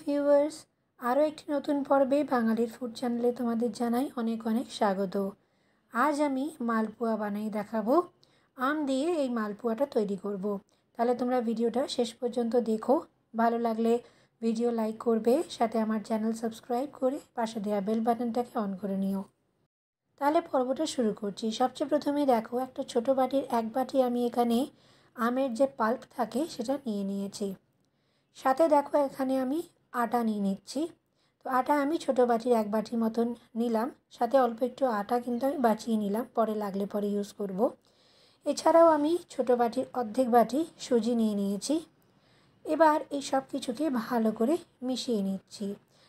Viewers, আরও একটি নতুন পর্বে বাঙালির ফুড চ্যানেলে তোমাদের জানাই অনেক অনেক স্বাগত। আজ আমি মালপোয়া বানাই দেখাবো। আম দিয়ে এই মালপোয়াটা তৈরি করব। তাহলে তোমরা ভিডিওটা শেষ পর্যন্ত দেখো। ভালো লাগলে ভিডিও লাইক করবে, সাথে আমার চ্যানেল সাবস্ক্রাইব করে পাশে দেওয়া বেল বাটনটাকে অন করে নিও। তাহলে পর্বটা শুরু করছি। সবচেয়ে প্রথমে দেখো, একটা ছোট বাটির এক বাটি আমি এখানে আমের যে পাল্প থাকে সেটা নিয়ে নিয়েছি। সাথে দেখো এখানে আমি আটা নিয়ে নিচ্ছি। তো আটা আমি ছোটো বাটির এক বাটি মতন নিলাম। সাথে অল্প একটু আটা কিন্তু আমি বাঁচিয়ে নিলাম, পরে লাগলে পরে ইউজ করব। এছাড়াও আমি ছোটো বাটির অর্ধেক বাটি সুজি নিয়ে নিয়েছি। এবার এই সব কিছুকে ভালো করে মিশিয়ে নিচ্ছি।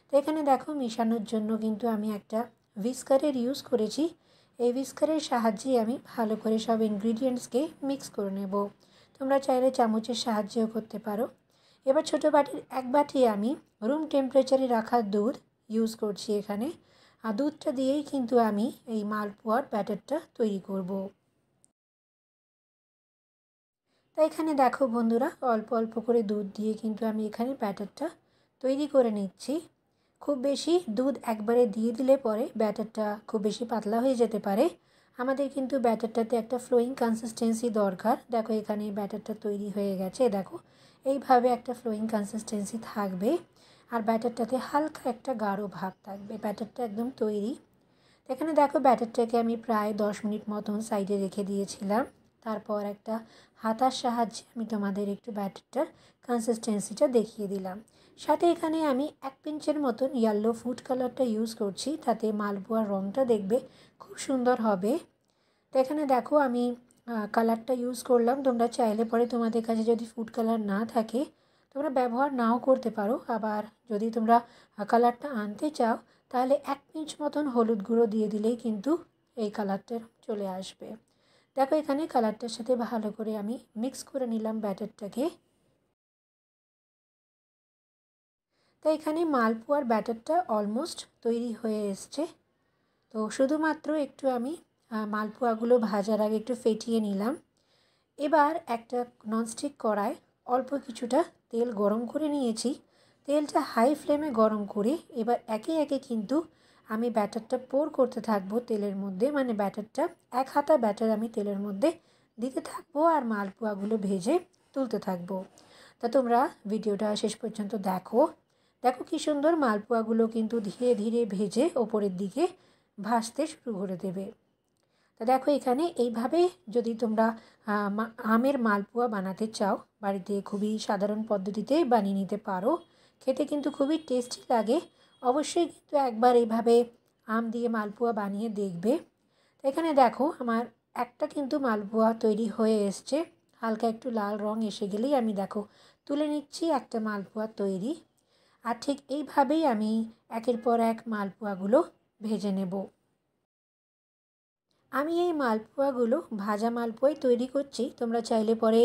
তো এখানে দেখো, মেশানোর জন্য কিন্তু আমি একটা হুইস্কারের ইউজ করেছি। এই হুইস্কারের সাহায্যে আমি ভালো করে সব ইনগ্রিডিয়েন্টসকে মিক্স করে নেব। তোমরা চাইলে চামচের সাহায্যেও করতে পারো। এবার ছোটো বাটির এক বাটি আমি রুম টেম্পারেচারে রাখা দুধ ইউজ করছি এখানে। আর দুধটা দিয়েই কিন্তু আমি এই মালপোয়ার ব্যাটারটা তৈরি করব। তাই এখানে দেখো বন্ধুরা, অল্প অল্প করে দুধ দিয়ে কিন্তু আমি এখানে ব্যাটারটা তৈরি করে নিচ্ছি। খুব বেশি দুধ একবারে দিয়ে দিলে পরে ব্যাটারটা খুব বেশি পাতলা হয়ে যেতে পারে। আমাদের কিন্তু ব্যাটারটাতে একটা ফ্লোয়িং কনসিস্টেন্সি দরকার। দেখো এখানে ব্যাটারটা তৈরি হয়ে গেছে। দেখো এইভাবে একটা ফ্লোয়িং কনসিস্টেন্সি থাকবে, আর ব্যাটারটাতে হালকা একটা গাঢ় ভাব থাকবে। ব্যাটারটা একদম তৈরি। এখানে দেখো, ব্যাটারটাকে আমি প্রায় 10 মিনিট মতন সাইডে রেখে দিয়েছিলাম। তারপর একটা হাতার সাহায্যে আমি তোমাদের একটু ব্যাটারটার কনসিস্টেন্সিটা দেখিয়ে দিলাম। সাথে এখানে আমি 1 পিঞ্চের মতন ইয়েলো ফুড কালারটা ইউজ করছি, তাতে মালপোয়ার রঙটা দেখবে খুব সুন্দর হবে। তো এখানে দেখো আমি কালারটা ইউজ করলাম। তোমরা চাইলে পরে তোমাদের কাছে যদি ফুড কালার না থাকে তোমরা ব্যবহার নাও করতে পারো। আবার যদি তোমরা কালারটা আনতে চাও তাহলে 1 পিঞ্চ মতন হলুদ গুঁড়ো দিয়ে দিলেই কিন্তু এই কালারটা চলে আসবে। দেখো এখানে কালারটার সাথে ভালো করে আমি মিক্স করে নিলাম ব্যাটারটাকে। তো এখানে মালপোয়ার ব্যাটারটা অলমোস্ট তৈরি হয়ে এসছে। তো শুধুমাত্র একটু আমি মালপোয়াগুলো ভাজার আগে একটু ফেটিয়ে নিলাম। এবার একটা ননস্টিক কড়ায় অল্প কিছুটা তেল গরম করে নিয়েছি। তেলটা হাই ফ্লেমে গরম করে এবার একে একে কিন্তু আমি ব্যাটারটা পোর করতে থাকবো তেলের মধ্যে। মানে ব্যাটারটা এক হাতা ব্যাটার আমি তেলের মধ্যে দিতে থাকবো আর মালপোয়াগুলো ভেজে তুলতে থাকবো। তা তোমরা ভিডিওটা শেষ পর্যন্ত দেখো। দেখো কি সুন্দর মালপোয়াগুলো কিন্তু ধীরে ধীরে ভেজে ওপরের দিকে ভাসতে শুরু করে দেবে। তা দেখো এখানে এইভাবে যদি তোমরা আমের মালপোয়া বানাতে চাও, বাড়িতে খুবই সাধারণ পদ্ধতিতে বানিয়ে নিতে পারো। খেতে কিন্তু খুবই টেস্টি লাগে। অবশ্যই কিন্তু একবার এইভাবে আম দিয়ে মালপোয়া বানিয়ে দেখবে। তো এখানে দেখো আমার একটা কিন্তু মালপোয়া তৈরি হয়ে এসছে। হালকা একটু লাল রং এসে গেলেই আমি দেখো তুলে নিচ্ছি, একটা মালপোয়া তৈরি। আর ঠিক এইভাবেই আমি একের পর এক মালপোয়াগুলো ভেজে নেব। আমি এই মালপোয়াগুলো ভাজা মালপোয়াই তৈরি করছি। তোমরা চাইলে পরে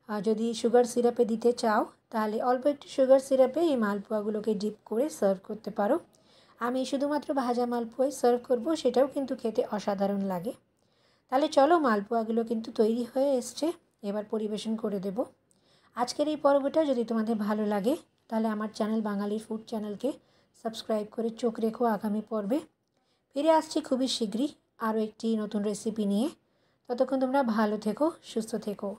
যদি সুগার সিরাপে দিতে চাও তাহলে অল্প একটু সুগার সিরাপে এই মালপোয়াগুলোকে ডিপ করে সার্ভ করতে পারো। আমি শুধুমাত্র ভাজা মালপোয়াই সার্ভ করব, সেটাও কিন্তু খেতে অসাধারণ লাগে। তাহলে চলো, মালপোয়াগুলো কিন্তু তৈরি হয়ে এসছে। এবার পরিবেশন করে দেব। আজকের এই পর্বটা যদি তোমাদের ভালো লাগে তাহলে আমার চ্যানেল বাঙালির ফুড চ্যানেলকে সাবস্ক্রাইব করে চোখ রেখো আগামী পর্বে। ফিরে আসছি খুবই শীঘ্রই আরও একটি নতুন রেসিপি নিয়ে। ততক্ষণ তোমরা ভালো থেকো, সুস্থ থেকো।